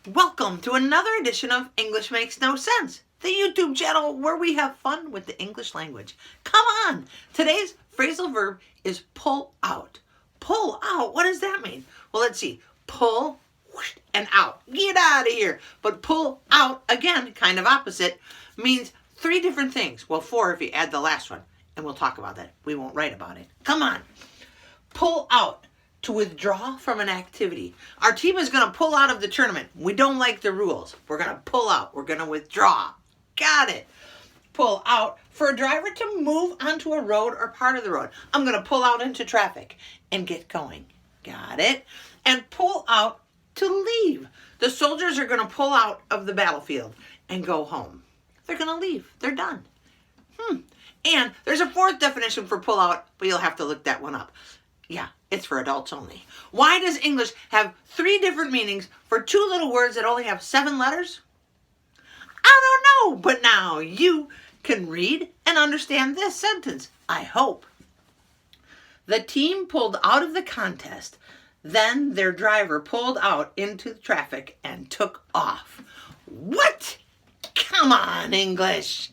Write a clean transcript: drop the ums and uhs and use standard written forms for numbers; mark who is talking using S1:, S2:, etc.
S1: Welcome to another edition of English Makes No Sense, the YouTube channel where we have fun with the English language. Come on! Today's phrasal verb is pull out. Pull out? What does that mean? Well, let's see. Pull whoosh, and out. Get out of here. But pull out, again, kind of opposite, means three different things. Well, four if you add the last one. And we'll talk about that. We won't write about it. Come on. Pull out. To withdraw from an activity. Our team is going to pull out of the tournament. We don't like the rules. We're going to pull out. We're going to withdraw. Got it. Pull out for a driver to move onto a road or part of the road. I'm going to pull out into traffic and get going. Got it. And pull out to leave. The soldiers are going to pull out of the battlefield and go home. They're going to leave. They're done. And there's a fourth definition for pull out, but you'll have to look that one up. Yeah, it's for adults only. Why does English have three different meanings for two little words that only have 7 letters? I don't know, but now you can read and understand this sentence, I hope. The team pulled out of the contest. Then their driver pulled out into the traffic and took off. What? Come on, English.